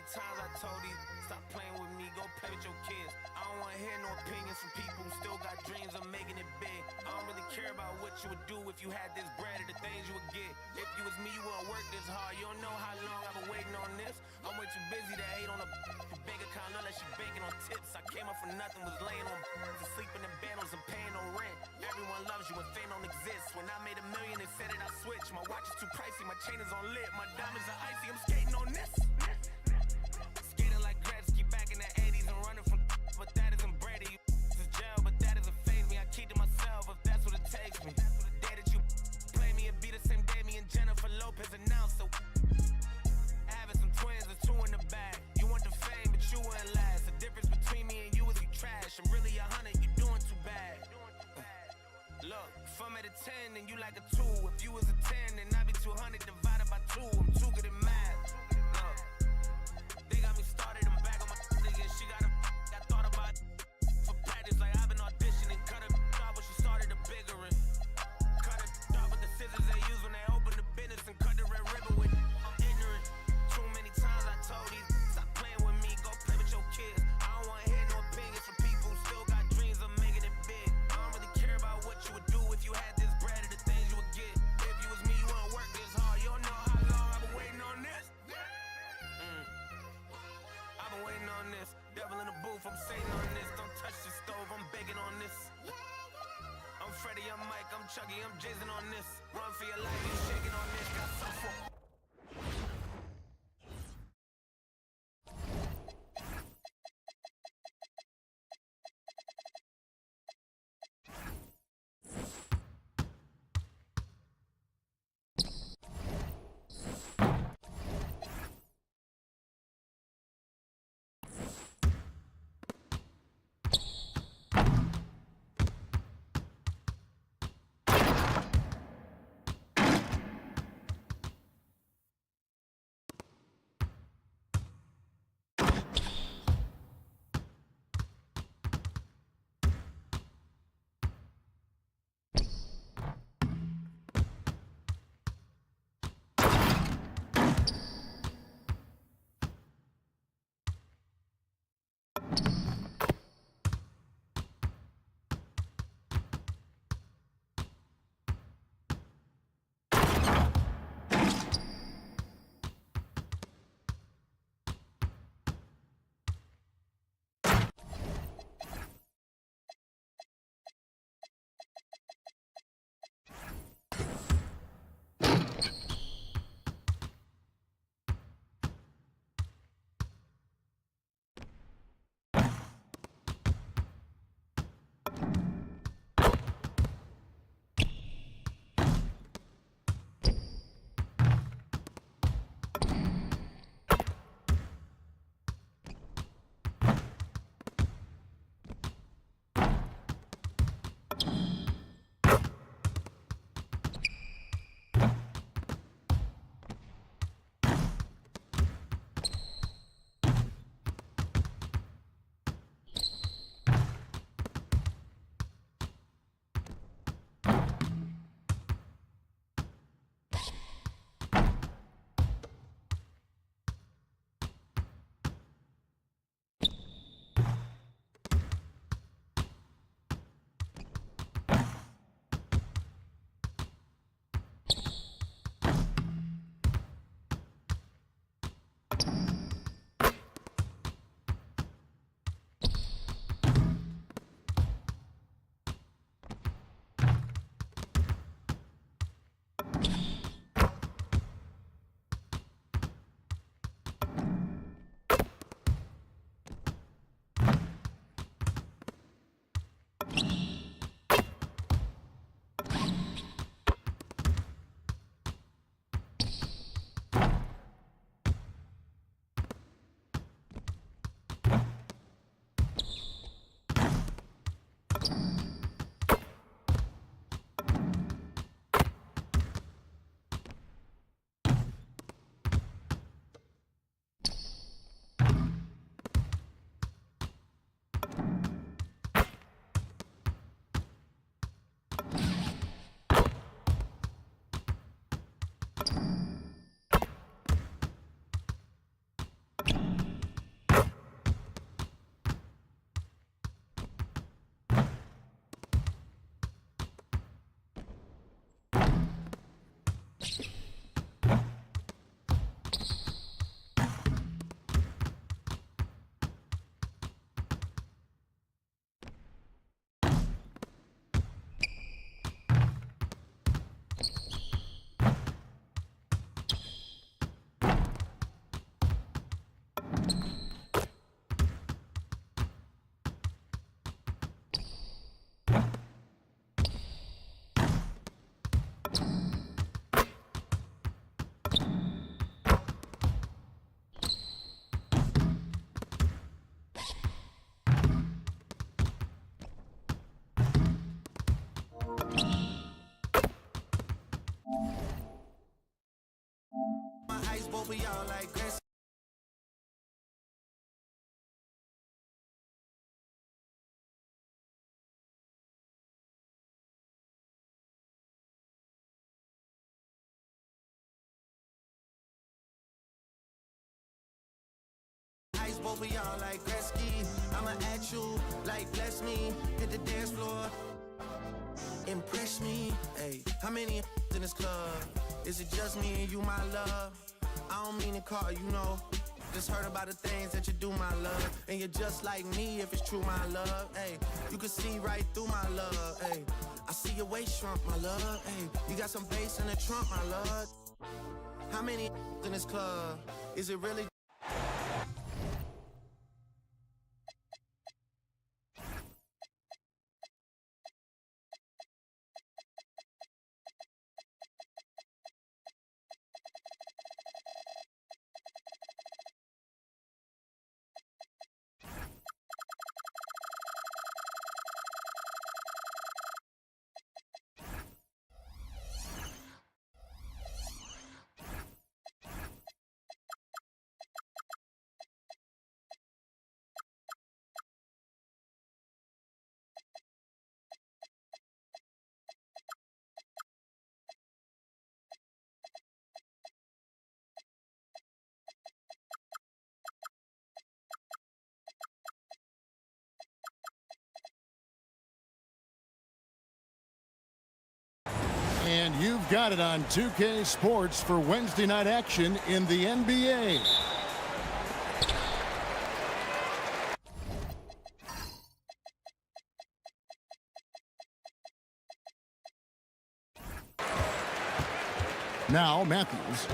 many times I told these, stop playing with me, go play with your kids. I don't wanna hear no opinions from people who still got dreams of making it big. I don't really care about what you would do if you had this bread or the things you would get. If you was me, you wouldn't work this hard. You don't know how long I've been waiting on this. I'm way too busy to hate on a bank account unless she banking on tips. I came up for nothing, was laying on to sleeping in bundles and paying no rent. Everyone loves you when fame don't exist. When I made $1 million, they said that I switched. My watch is too pricey, my chain is on lit, my diamonds are icy. I'm skating on this. Skating like Gretzky back in the 80s and running from, but that isn't Brady. This is jail, but that doesn't faze me. I keep to myself if that's what it takes me. The day that you play me, it be the same day me and Jennifer Lopez announced. So having some twins, there's 2 in the bag. You want the fame, but you wouldn't last. The difference between me and you is you trash. I'm really 100, you doing too bad. Look, if I'm at a 10 and you like a 2. If you was a 10, then I'd be 200 divided by 2. I'm too good at math. Look. both of y'all like Gretzky. Both of y'all like Gretzky. I'ma at you like bless me. Hit the dance floor, impress me. Hey, how many in this club? Is it just me and you, my love? I don't mean to call you, know. Just heard about the things that you do, my love. And you're just like me if it's true, my love. Hey, you can see right through my love. Hey, I see your waist shrunk, my love. Hey, you got some bass in the trunk, my love. How many in this club? Is it really? And you've got it on 2K Sports for Wednesday night action in the NBA. Now Matthews.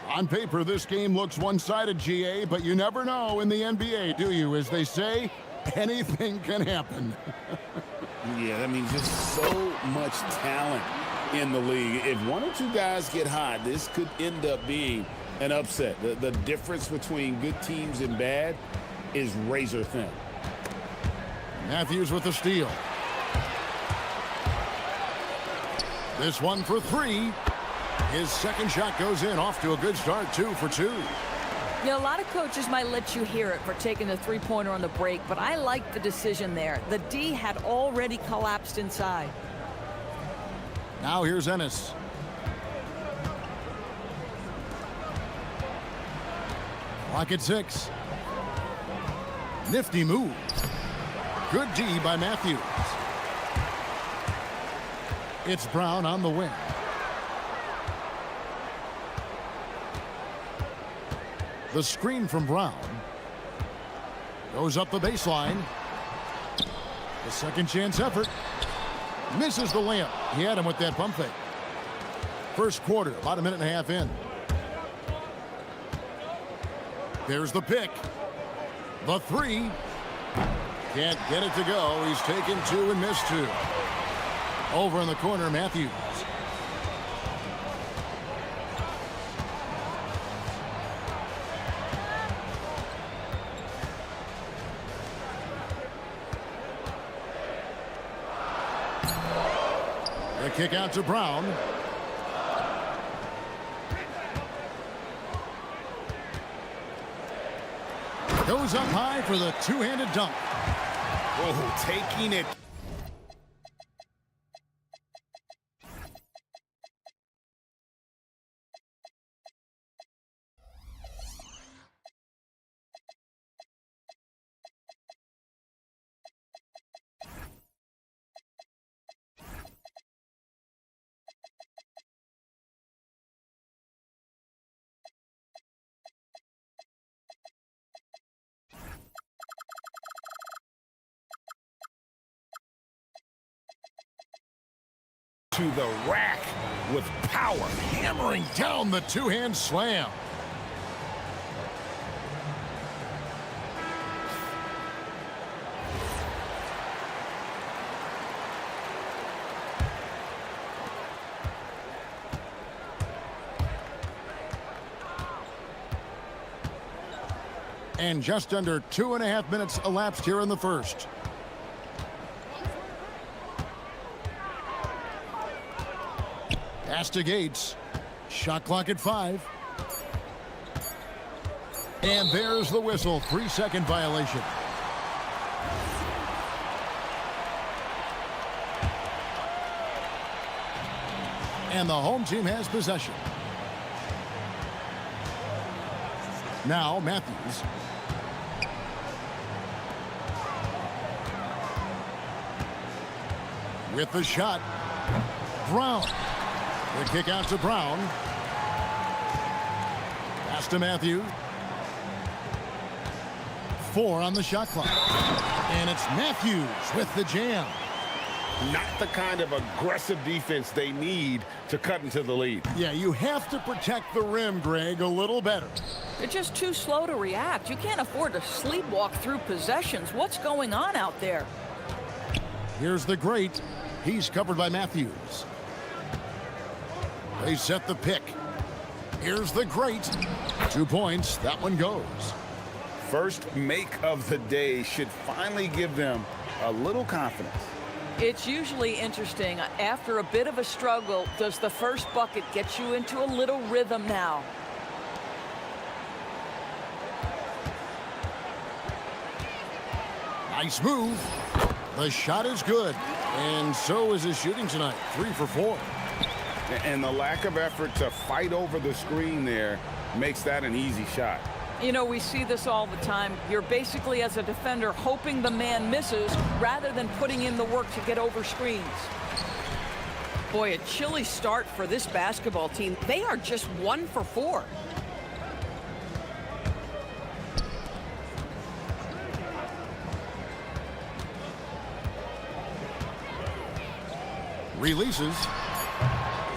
On paper, this game looks one-sided, GA, but you never know in the NBA, do you? As they say, anything can happen. Yeah, that means just so much talent in the league. If one or two guys get hot, this could end up being an upset. The difference between good teams and bad is razor thin. Matthews with the steal. This one for three. His second shot goes in, off to a good start, 2 for 2. You know, a lot of coaches might let you hear it for taking the three-pointer on the break, but I like the decision there. The D had already collapsed inside. Now here's Ennis. Clock at 6. Nifty move. Good D by Matthews. It's Brown on the wing. The screen from Brown goes up the baseline. The second chance effort misses the layup. He had him with that pump fake. First quarter, about a minute and a half in. There's the pick. The three. Can't get it to go. He's taken 2 and missed 2. Over in the corner, Matthews. The kick out to Brown. Goes up high for the two-handed dunk. Oh, taking it. To the rack with power, hammering down the two-hand slam. And just under 2.5 minutes elapsed here in the first. Pass to Gates. Shot clock at 5. And there's the whistle. 3-second violation. And the home team has possession. Now Matthews. With the shot. Brown. The kick out to Brown. Pass to Matthews. 4 on the shot clock. And it's Matthews with the jam. Not the kind of aggressive defense they need to cut into the lead. Yeah, you have to protect the rim, Greg, a little better. They're just too slow to react. You can't afford to sleepwalk through possessions. What's going on out there? Here's the great. He's covered by Matthews. They set the pick. Here's the great. 2 points. That one goes. First make of the day should finally give them a little confidence. It's usually interesting. After a bit of a struggle, does the first bucket get you into a little rhythm now? Nice move. The shot is good. And so is his shooting tonight. 3 for 4. And the lack of effort to fight over the screen there makes that an easy shot. You know, we see this all the time. You're basically, as a defender, hoping the man misses rather than putting in the work to get over screens. Boy, a chilly start for this basketball team. They are just 1 for 4. Releases.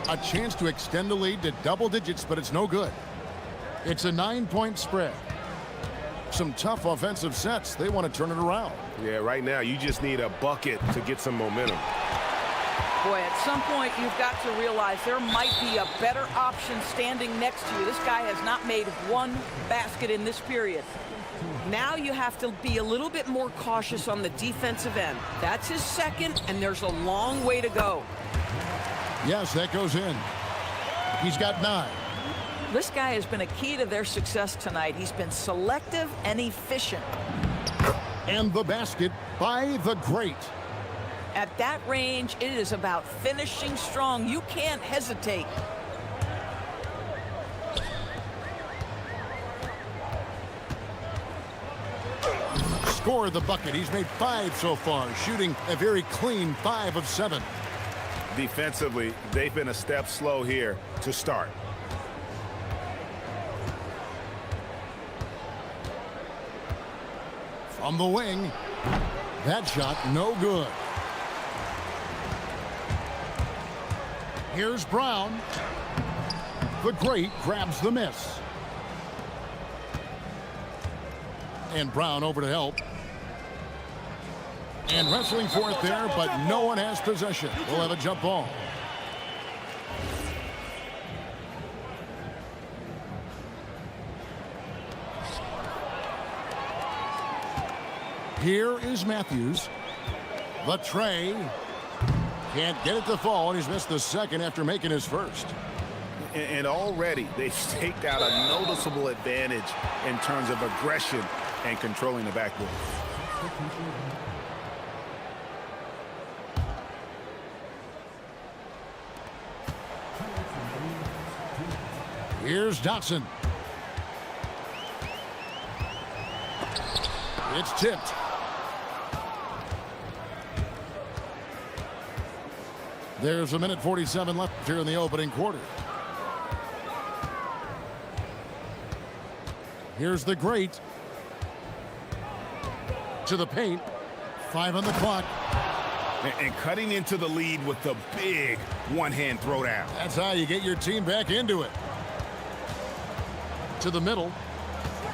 A chance to extend the lead to double digits, but it's no good. It's a 9-point spread. Some tough offensive sets. They want to turn it around. Yeah, right now you just need a bucket to get some momentum. Boy, at some point you've got to realize there might be a better option standing next to you. This guy has not made 1 basket in this period. Now you have to be a little bit more cautious on the defensive end. That's his second, and there's a long way to go. Yes, that goes in. He's got 9. This guy has been a key to their success tonight. He's been selective and efficient. And the basket by the great. At that range, it is about finishing strong. You can't hesitate. Score the bucket. He's made 5 so far, shooting a very clean 5 of 7. Defensively, they've been a step slow here to start. From the wing. That shot no good. Here's Brown. The great grabs the miss. And Brown over to help. And wrestling for it there, but no one has possession. We'll have a jump ball. Here is Matthews. The tray. Can't get it to fall, and he's missed the second after making his first. And already they've staked out a noticeable advantage in terms of aggression and controlling the backboard. Here's Dotson. It's tipped. There's 1:47 left here in the opening quarter. Here's the great. To the paint. 5 on the clock. And cutting into the lead with the big one-hand throwdown. That's how you get your team back into it. To the middle.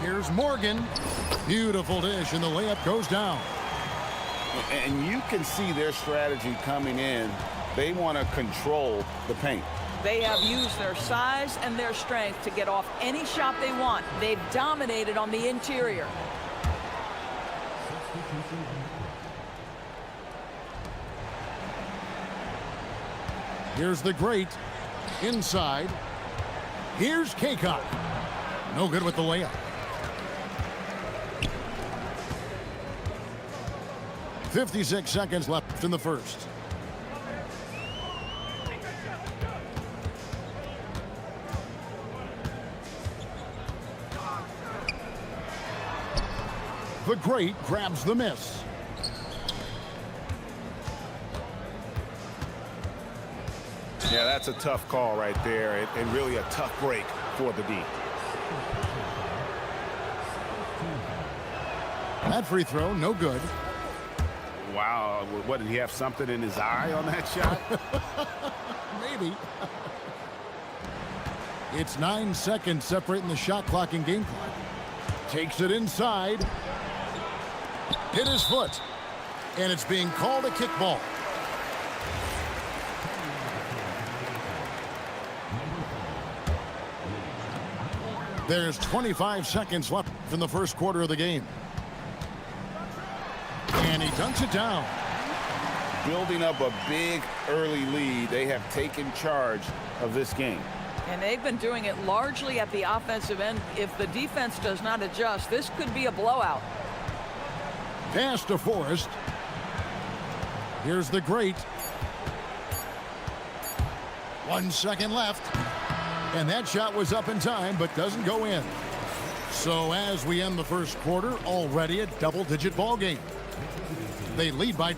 Here's Morgan. Beautiful dish, and the layup goes down. And you can see their strategy coming in. They want to control the paint. They have used their size and their strength to get off any shot they want. They've dominated on the interior. Here's the great. Inside. Here's Kaycock. No good with the layup. 56 seconds left in the first. The great grabs the miss. Yeah, that's a tough call right there, and really a tough break for the D. That free throw, no good. Wow, what, did he have something in his eye on that shot? Maybe. It's 9 seconds separating the shot clock and game clock. Takes it inside. Hit his foot. And it's being called a kickball. There's 25 seconds left in the first quarter of the game. And he dunks it down. Building up a big early lead. They have taken charge of this game. And they've been doing it largely at the offensive end. If the defense does not adjust, this could be a blowout. Pass to Forrest. Here's the great. 1 second left. And that shot was up in time, but doesn't go in. So as we end the first quarter, already a double-digit ball game. They lead by...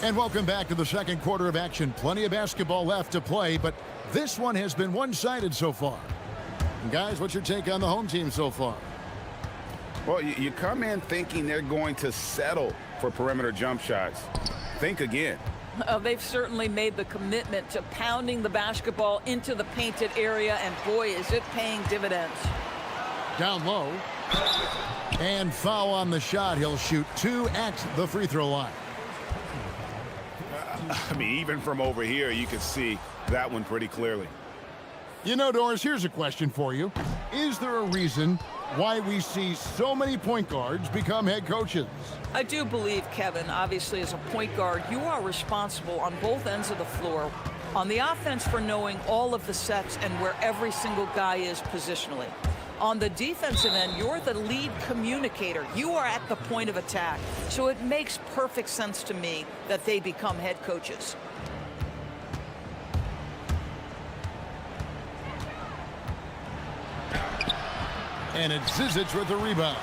And welcome back to the second quarter of action. Plenty of basketball left to play, but this one has been one-sided so far. And guys, what's your take on the home team so far? Well, you come in thinking they're going to settle for perimeter jump shots. Think again. They've certainly made the commitment to pounding the basketball into the painted area, and boy, is it paying dividends. Down low. And foul on the shot. He'll shoot 2 at the free throw line. I mean, even from over here, you can see that one pretty clearly. You know, Doris, here's a question for you. Is there a reason why we see so many point guards become head coaches? I do believe, Kevin, obviously as a point guard, you are responsible on both ends of the floor. On the offense for knowing all of the sets and where every single guy is positionally. On the defensive end, you're the lead communicator. You are at the point of attack. So it makes perfect sense to me that they become head coaches. And it's Zizic with the rebound.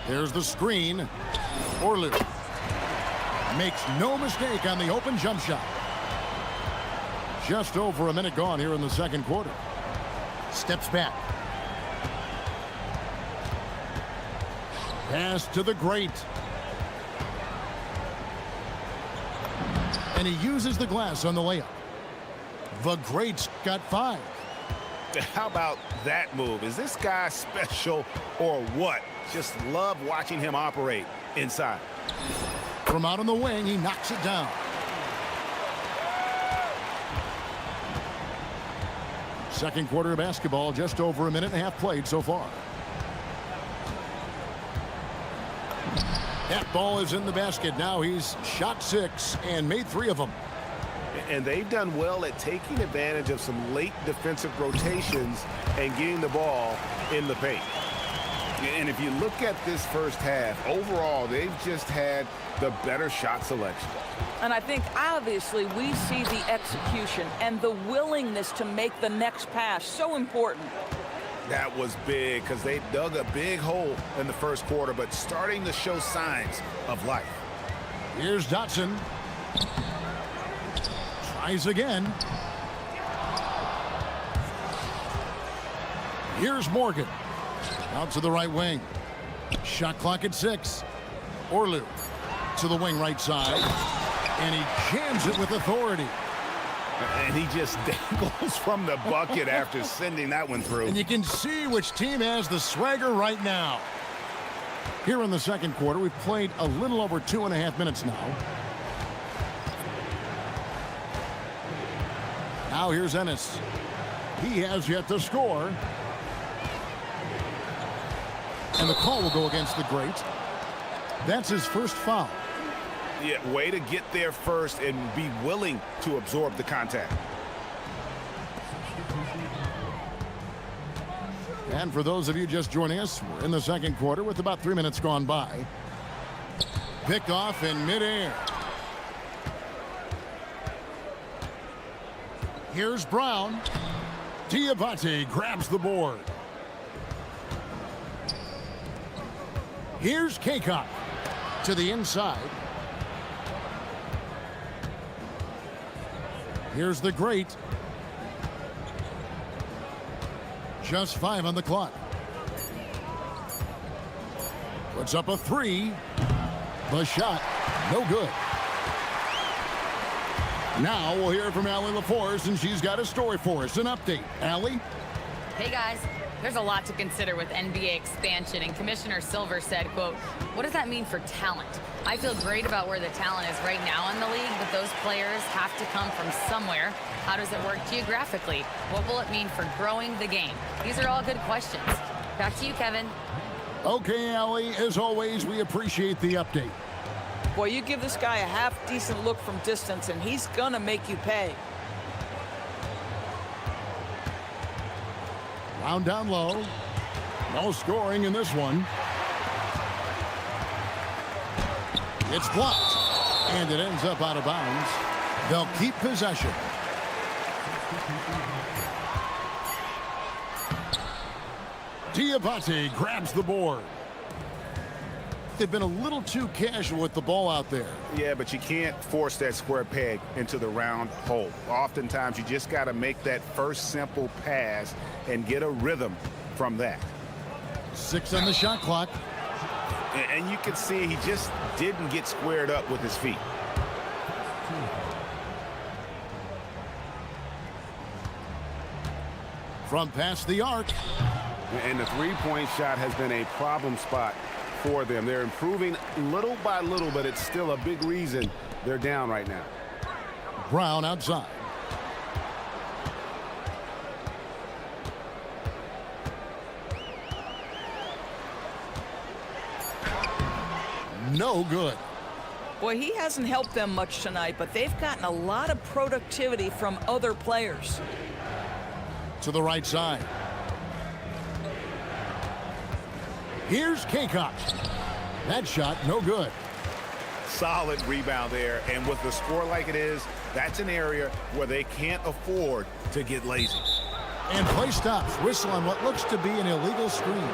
There's the screen. Orlu makes no mistake on the open jump shot. Just over a minute gone here in the second quarter. Steps back. Pass to the great. And he uses the glass on the layup. The great's got 5. How about that move? Is this guy special or what? Just love watching him operate inside. From out on the wing, he knocks it down. Second quarter of basketball, just over a minute and a half played so far. That ball is in the basket. Now he's shot 6 and made 3 of them. And they've done well at taking advantage of some late defensive rotations and getting the ball in the paint. And if you look at this first half, overall, they've just had the better shot selection. And I think obviously we see the execution and the willingness to make the next pass so important. That was big because they dug a big hole in the first quarter, but starting to show signs of life. Here's Dotson. Tries again. Here's Morgan. Out to the right wing. Shot clock at 6. Orlu to the wing right side. And he jams it with authority. And he just dangles from the bucket after sending that one through. And you can see which team has the swagger right now. Here in the second quarter, we've played a little over 2.5 minutes now. Now here's Ennis. He has yet to score. And the call will go against the great. That's his first foul. Yeah, way to get there first and be willing to absorb the contact. And for those of you just joining us, we're in the second quarter with about 3 minutes gone by. Picked off in midair. Here's Brown. Diabate grabs the board. Here's Kaycock to the inside. Here's the great. Just 5 on the clock. Puts up a 3. The shot, no good. Now we'll hear from Allie LaForce, and she's got a story for us. An update. Allie? Hey, guys. There's a lot to consider with NBA expansion, and Commissioner Silver said, quote, "What does that mean for talent? I feel great about where the talent is right now in the league, but those players have to come from somewhere. How does it work geographically? What will it mean for growing the game?" These are all good questions. Back to you, Kevin. Okay, Allie, as always, we appreciate the update. Boy, you give this guy a half-decent look from distance, and he's going to make you pay. Round down low. No scoring in this one. It's blocked. And it ends up out of bounds. They'll keep possession. Diabate grabs the board. They've been a little too casual with the ball out there. Yeah, but you can't force that square peg into the round hole. Oftentimes, you just got to make that first simple pass and get a rhythm from that. 6 on the shot clock. And you can see he just didn't get squared up with his feet. From past the arc. And the three-point shot has been a problem spot for them. They're improving little by little, but it's still a big reason they're down right now. Brown outside. No good. Boy, he hasn't helped them much tonight, but they've gotten a lot of productivity from other players. To the right side. Here's Kaycock. That shot, no good. Solid rebound there, and with the score like it is, that's an area where they can't afford to get lazy. And play stops. Whistle on what looks to be an illegal screen.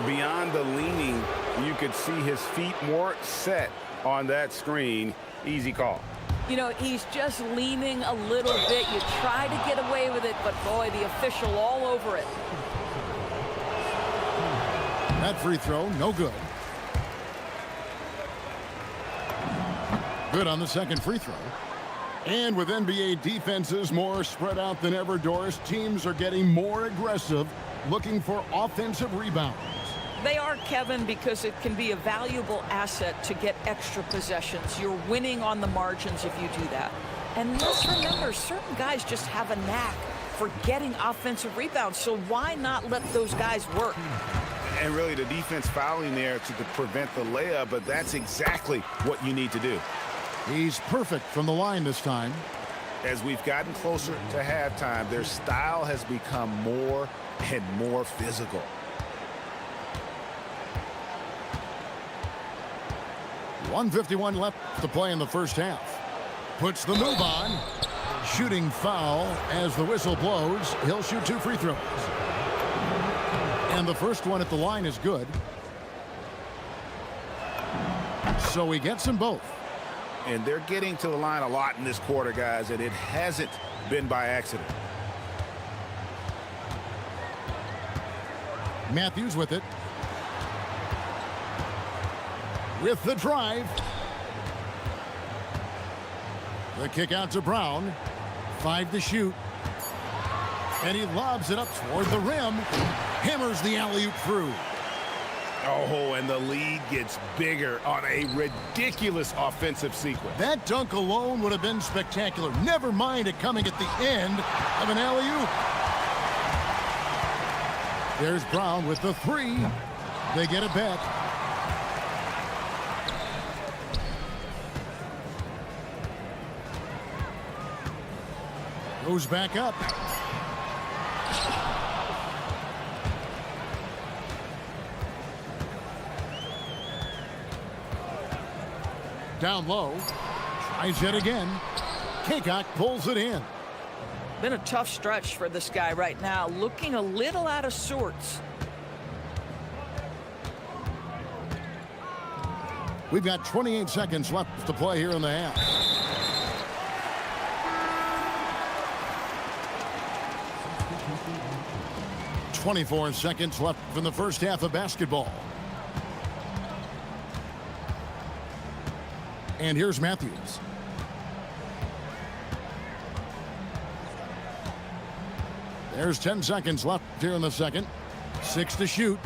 Beyond the leaning, you could see his feet more set on that screen. Easy call. You know, he's just leaning a little bit. You try to get away with it, but boy, the official all over it. That free throw, no good. Good on the second free throw. And with NBA defenses more spread out than ever, Doris, teams are getting more aggressive, looking for offensive rebounds. They are, Kevin, because it can be a valuable asset to get extra possessions. You're winning on the margins if you do that. And let's remember, certain guys just have a knack for getting offensive rebounds, so why not let those guys work? And really, the defense fouling there to prevent the layup, but that's exactly what you need to do. He's perfect from the line this time. As we've gotten closer to halftime, their style has become more and more physical. .151 left to play in the first half. Puts the move on. Shooting foul as the whistle blows. He'll shoot 2 free throws. And the first one at the line is good. So he gets them both. And they're getting to the line a lot in this quarter, guys, and it hasn't been by accident. Matthews with it. With the drive. The kick out to Brown. 5 to shoot. And he lobs it up toward the rim. Hammers the alley-oop through. Oh, and the lead gets bigger on a ridiculous offensive sequence. That dunk alone would have been spectacular. Never mind it coming at the end of an alley-oop. There's Brown with the 3. They get it back. Goes back up. Down low. Tries it again. Kaycock pulls it in. Been a tough stretch for this guy right now. Looking a little out of sorts. We've got 28 seconds left to play here in the half. "24 seconds left from the first half of basketball. And here's Matthews. There's 10 seconds left here in the second. 6 to shoot.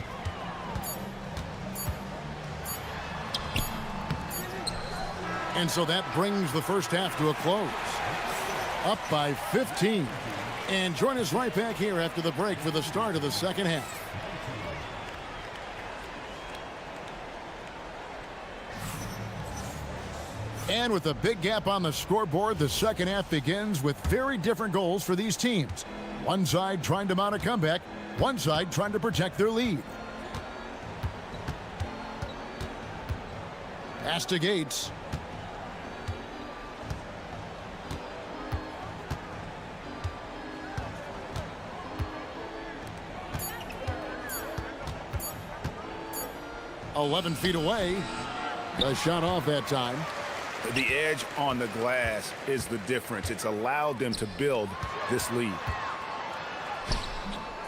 And so that brings the first half to a close. Up by 15. And join us right back here after the break for the start of the second half. And with a big gap on the scoreboard, the second half begins with very different goals for these teams. One side trying to mount a comeback, one side trying to protect their lead. Pass to Gates. "11 feet away." The shot off that time. The edge on the glass is the difference. It's allowed them to build this lead.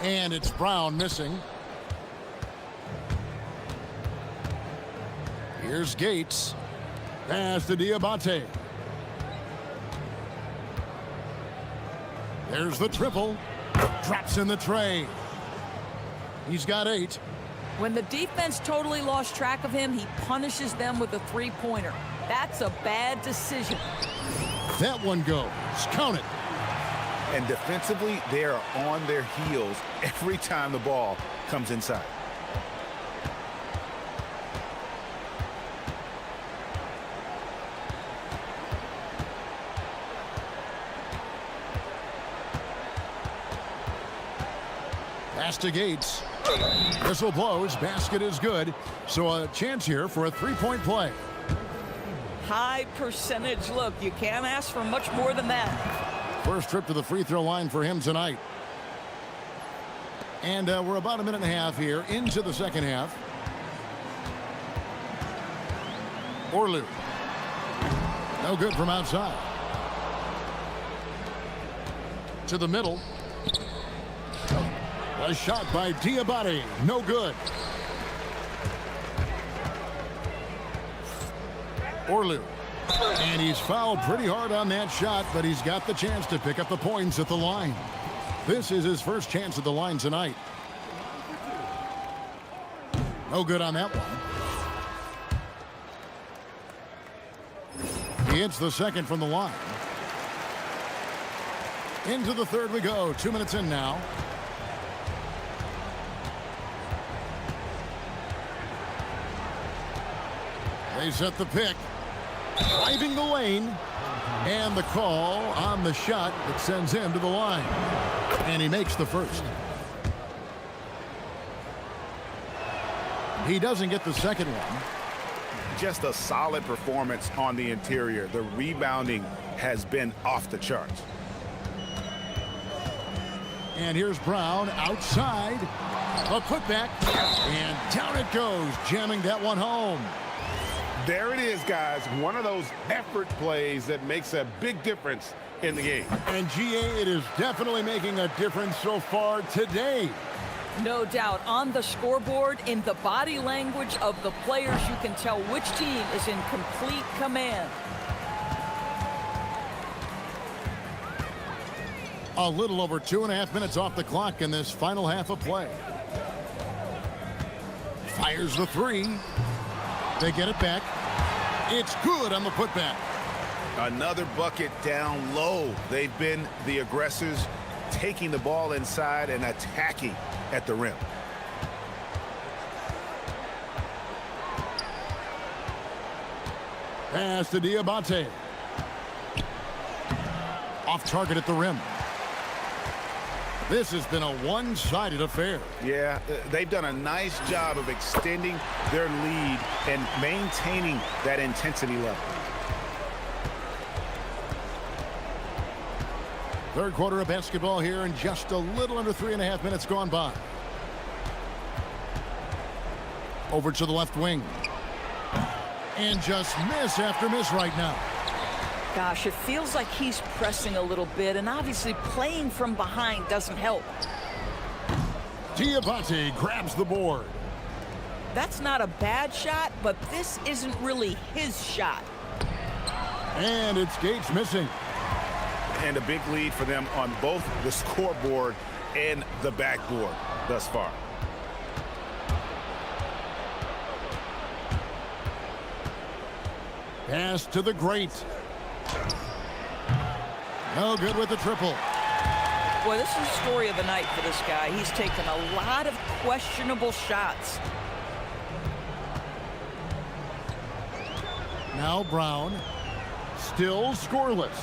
And it's Brown missing. Here's Gates. Pass to Diabate. There's the triple. Drops in the tray. He's got 8. When the defense totally lost track of him, he punishes them with a three-pointer. That's a bad decision. That one goes. Count it. And defensively, they are on their heels every time the ball comes inside. Pass to Gates. Whistle blows. Basket is good. So a chance here for a three-point play. High percentage look. You can't ask for much more than that. First trip to the free throw line for him tonight. And we're about a minute and a half here into the second half. Orlu. No good from outside. To the middle. A shot by Diabate. No good. Orlu. And he's fouled pretty hard on that shot, but he's got the chance to pick up the points at the line. This is his first chance at the line tonight. No good on that one. He hits the second from the line. Into the third we go. 2 minutes in now. They set the pick. Driving the lane. And the call on the shot that sends him to the line. And he makes the first. He doesn't get the second one. Just a solid performance on the interior. The rebounding has been off the charts. And here's Brown outside. A putback. And down it goes, jamming that one home. There it is, guys. One of those effort plays that makes a big difference in the game. And GA, it is definitely making a difference so far today. No doubt. On the scoreboard, in the body language of the players, you can tell which team is in complete command. A little over 2.5 minutes off the clock in this final half of play. Fires the three. They get it back. It's good on the putback. Another bucket down low. They've been the aggressors, taking the ball inside and attacking at the rim. Pass to Diabate. Off target at the rim. This has been a one-sided affair. Yeah, they've done a nice job of extending their lead and maintaining that intensity level. Third quarter of basketball here, and just a little under 3.5 minutes gone by. Over to the left wing. And just miss after miss right now. Gosh, it feels like he's pressing a little bit, and obviously playing from behind doesn't help. Diabate grabs the board. That's not a bad shot, but this isn't really his shot. And it's Gates missing. And a big lead for them on both the scoreboard and the backboard thus far. Pass to the great. No good with the triple. Boy, this is the story of the night for this guy. He's taken a lot of questionable shots. Now Brown. Still scoreless.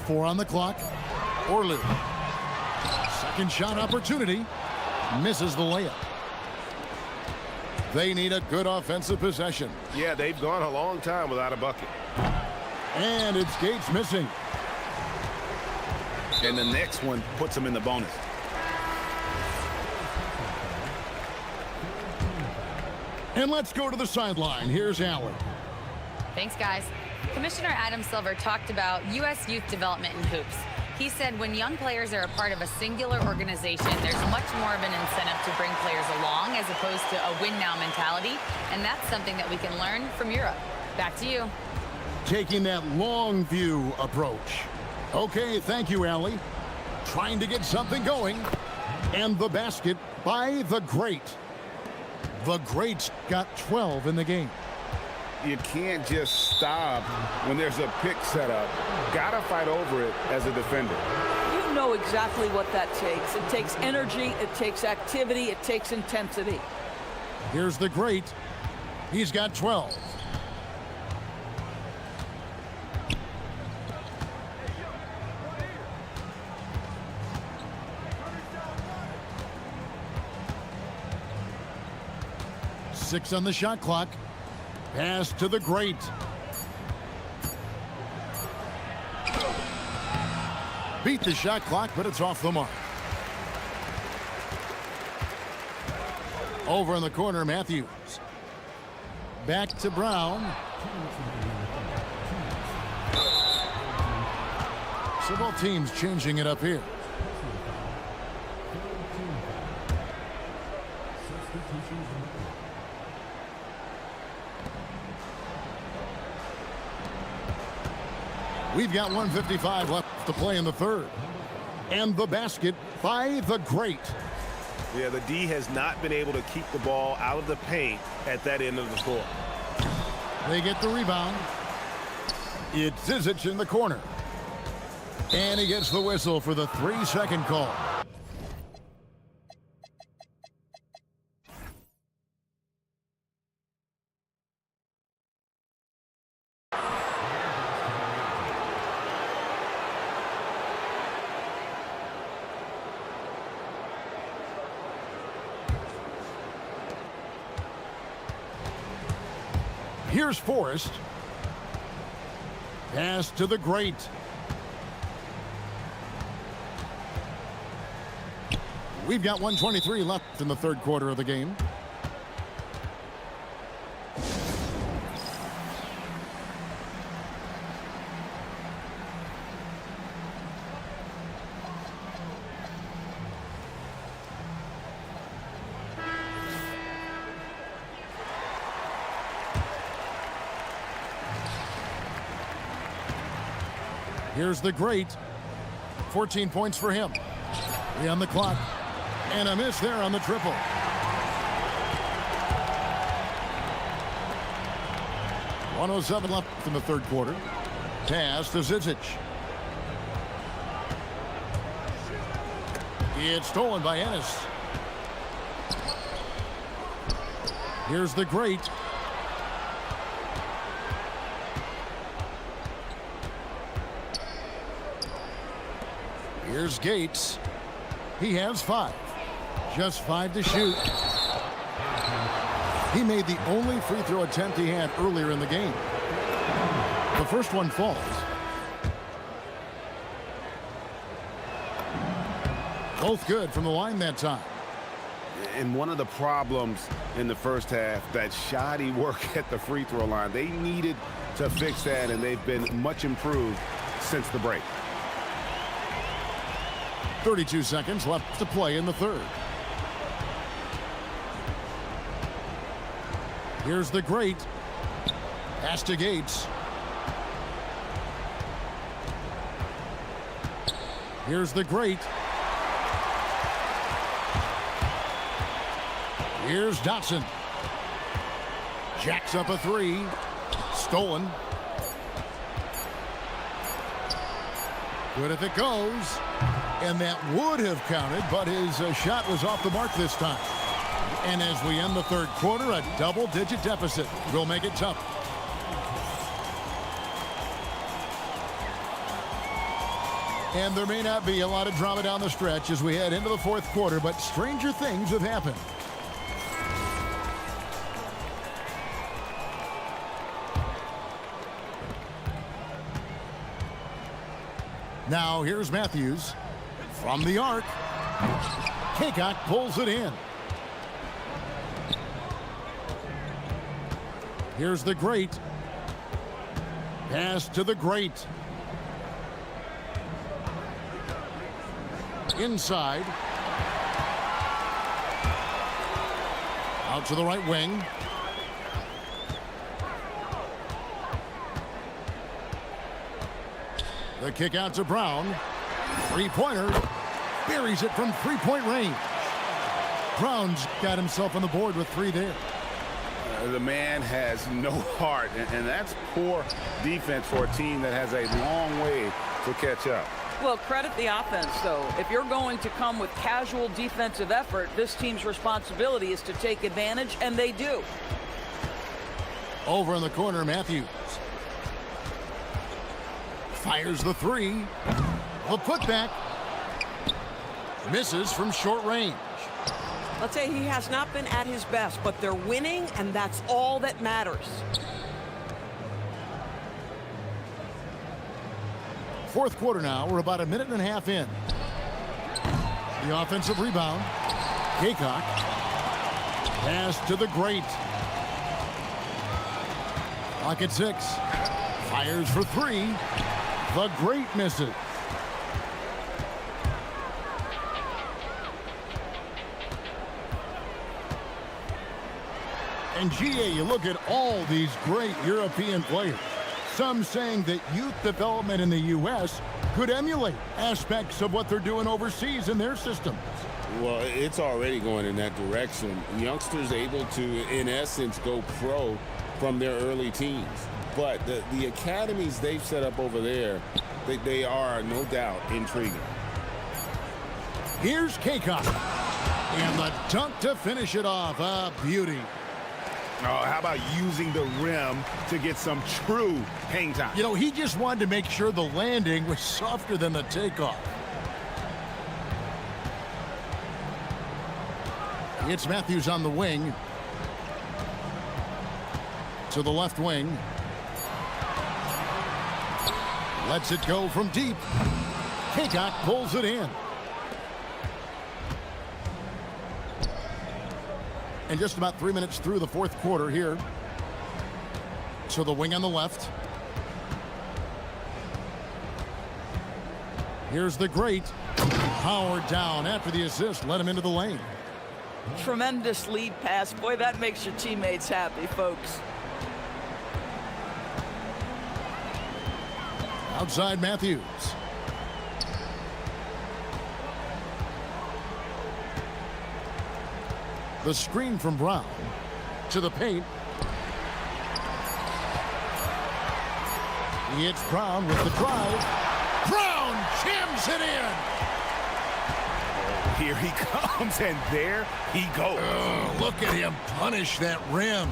4 on the clock. Orlu. Second shot opportunity. Misses the layup. They need a good offensive possession. Yeah, they've gone a long time without a bucket. And it's Gates missing. And the next one puts them in the bonus. And let's go to the sideline. Here's Allen. Thanks, guys. Commissioner Adam Silver talked about U.S. youth development in hoops. He said when young players are a part of a singular organization, there's much more of an incentive to bring players along as opposed to a win-now mentality, and that's something that we can learn from Europe. Back to you. Taking that long view approach. Okay, thank you, Allie. Trying to get something going. And the basket by the great. The greats got 12 in the game. You can't just stop when there's a pick set up. Gotta fight over it as a defender. You know exactly what that takes. It takes energy, it takes activity, it takes intensity. Here's the great. He's got 12. Six on the shot clock. Pass to the great. Beat the shot clock, but it's off the mark. Over in the corner, Matthews. Back to Brown. So both teams changing it up here. We've got 1:55 left to play in the third. And the basket by the great. Yeah, the D has not been able to keep the ball out of the paint at that end of the court. They get the rebound. It's Zizic in the corner. And he gets the whistle for the 3-second call. Here's Forrest. Pass to the great. We've got 1:23 left in the third quarter of the game. Here's the great. 14 points for him. 3 on the clock. And a miss there on the triple. .107 left in the third quarter. Pass to Zizic. It's stolen by Ennis. Here's the great. Here's Gates. He has 5. Just 5 to shoot. He made the only free throw attempt he had earlier in the game. The first one falls. Both good from the line that time. And one of the problems in the first half, that shoddy work at the free throw line. They needed to fix that, and they've been much improved since the break. 32 seconds left to play in the third. Here's the great. Pass to Gates. Here's the great. Here's Dotson. Jacks up a 3. Stolen. Good if it goes. And that would have counted, but his shot was off the mark this time. And as we end the third quarter, a double-digit deficit will make it tough. And there may not be a lot of drama down the stretch as we head into the fourth quarter, but stranger things have happened. Now here's Matthews from the arc. Kaycock pulls it in. Here's the great. Pass to the great. Inside. Out to the right wing. The kick out to Brown. Three-pointer. Buries it from three-point range. Brown's got himself on the board with 3 there. The man has no heart, and that's poor defense for a team that has a long way to catch up. Well, credit the offense, though. If you're going to come with casual defensive effort, this team's responsibility is to take advantage, and they do. Over in the corner, Matthews. Fires the 3. The putback. Misses from short range. I'll say he has not been at his best, but they're winning, and that's all that matters. Fourth quarter now. We're about a minute and a half in. The offensive rebound. Kaycock. Pass to the great. Clock at 6. Fires for 3. The great misses. And GA, you look at all these great European players. Some saying that youth development in the U.S. could emulate aspects of what they're doing overseas in their systems. Well, it's already going in that direction. Youngsters able to, in essence, go pro from their early teens. But the academies they've set up over there, they are, no doubt, intriguing. Here's Kaycock. And the dunk to finish it off. A beauty. Oh, how about using the rim to get some true hang time? You know, he just wanted to make sure the landing was softer than the takeoff. It's Matthews on the wing. To the left wing. Lets it go from deep. Kaycock pulls it in. And just about 3 minutes through the fourth quarter here. So the wing on the left. Here's the great. Howard down after the assist. Let him into the lane. Tremendous lead pass. Boy, that makes your teammates happy, folks. Outside Matthews. The screen from Brown to the paint. It's Brown with the drive. Brown jams it in. Here he comes, and there he goes. Oh, look at him punish that rim.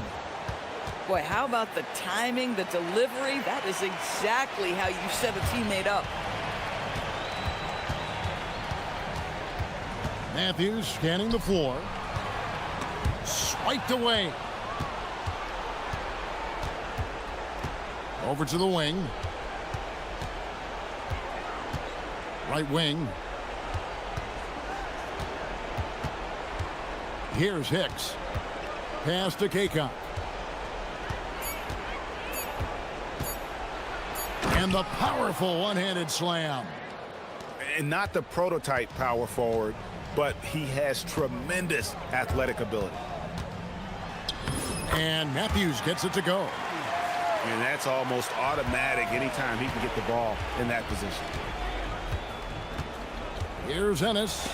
Boy, how about the timing, the delivery? That is exactly how you set a teammate up. Matthews scanning the floor. Swiped away. Over to the wing. Right wing. Here's Hicks. Pass to Kaycock. And the powerful one-handed slam. And not the prototype power forward, but he has tremendous athletic ability. And Matthews gets it to go. And that's almost automatic anytime he can get the ball in that position. Here's Ennis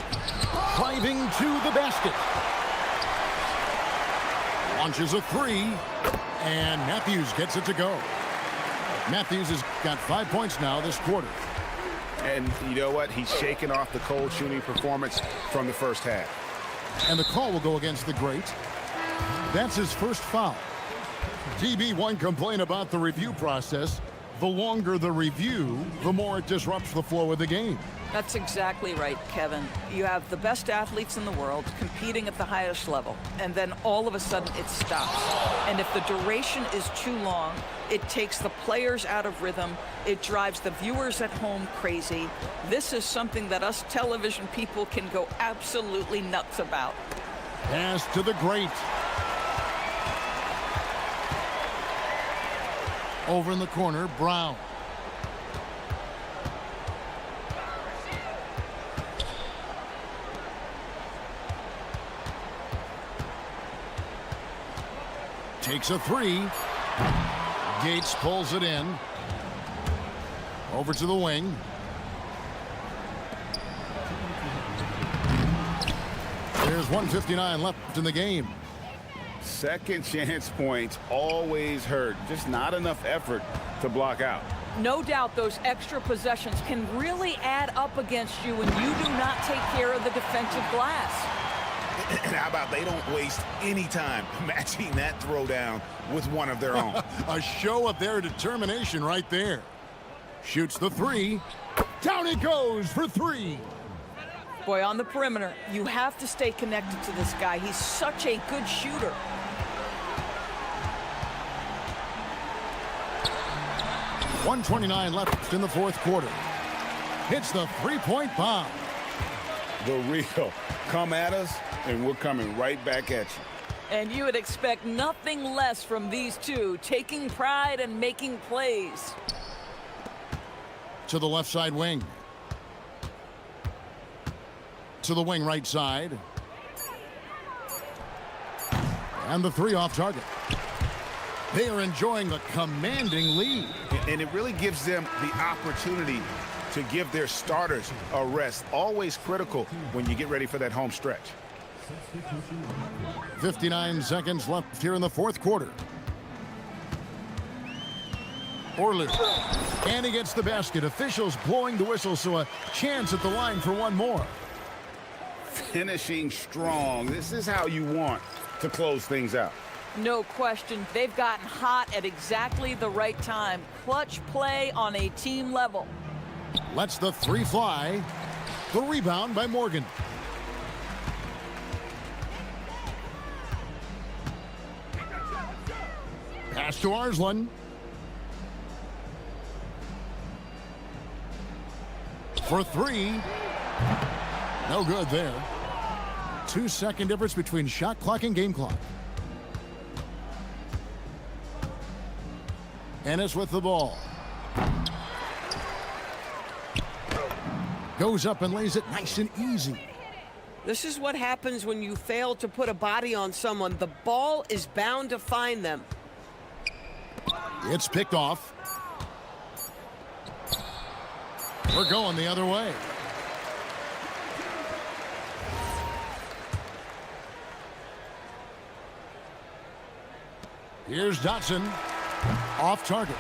driving to the basket. Launches a three, and Matthews gets it to go. Matthews has got 5 points now this quarter. And you know what? He's shaking off the cold shooting performance from the first half. And the call will go against the great. That's his first foul. TB1 complain about the review process. The longer the review, the more it disrupts the flow of the game. That's exactly right, Kevin. You have the best athletes in the world competing at the highest level, and then all of a sudden it stops. And if the duration is too long, it takes the players out of rhythm. It drives the viewers at home crazy. This is something that us television people can go absolutely nuts about. Pass to the great. Over in the corner, Brown. Takes a three. Gates pulls it in. Over to the wing. There's 1:59 left in the game. Second chance points always hurt. Just not enough effort to block out. No doubt those extra possessions can really add up against you when you do not take care of the defensive glass. And how about they don't waste any time matching that throwdown with one of their own. A show of their determination right there. Shoots the three. Down it goes for three. Boy, on the perimeter, you have to stay connected to this guy. He's such a good shooter. .129 left in the fourth quarter. Hits the three-point bomb. The real. Come at us, and we're coming right back at you. And you would expect nothing less from these two, taking pride and making plays. To the left side wing. To the wing right side. And the three off target. They are enjoying a commanding lead. And it really gives them the opportunity to give their starters a rest. Always critical when you get ready for that home stretch. 59 seconds left here in the fourth quarter. Orlu. And he gets the basket. Officials blowing the whistle, so a chance at the line for one more. Finishing strong. This is how you want to close things out. No question. They've gotten hot at exactly the right time. Clutch play on a team level. Lets the three fly. The rebound by Morgan. Pass to Arslan. For three. No good there. 2-second difference between shot clock and game clock. Ennis with the ball. Goes up and lays it nice and easy. This is what happens when you fail to put a body on someone. The ball is bound to find them. It's picked off. We're going the other way. Here's Dotson. Off target.